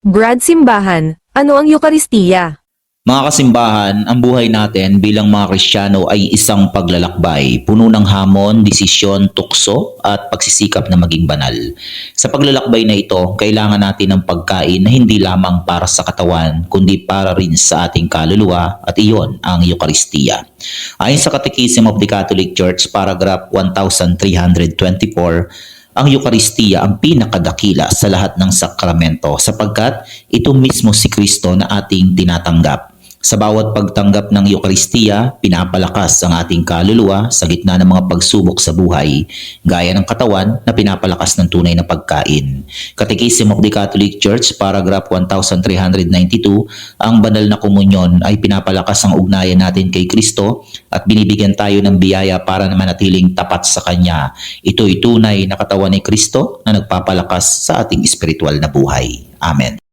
Brad Simbahan, ano ang Eukaristiya? Mga kasimbahan, ang buhay natin bilang mga Kristiyano ay isang paglalakbay, puno ng hamon, desisyon, tukso at pagsisikap na maging banal. Sa paglalakbay na ito, kailangan natin ng pagkain na hindi lamang para sa katawan, kundi para rin sa ating kaluluwa at iyon ang Eukaristiya. Ayon sa Catechism of the Catholic Church, paragraph 1324, ang Eukaristiya ang pinakadakila sa lahat ng sakramento sapagkat ito mismo si Kristo na ating tinatanggap. Sa bawat pagtanggap ng Eukaristiya, pinapalakas ang ating kaluluwa sa gitna ng mga pagsubok sa buhay, gaya ng katawan na pinapalakas ng tunay na pagkain. Catechism of the Catholic Church, paragraph 1392, ang banal na komunyon ay pinapalakas ang ugnayan natin kay Kristo at binibigyan tayo ng biyaya para na manatiling tapat sa Kanya. Ito'y tunay na katawan ni Kristo na nagpapalakas sa ating espiritual na buhay. Amen.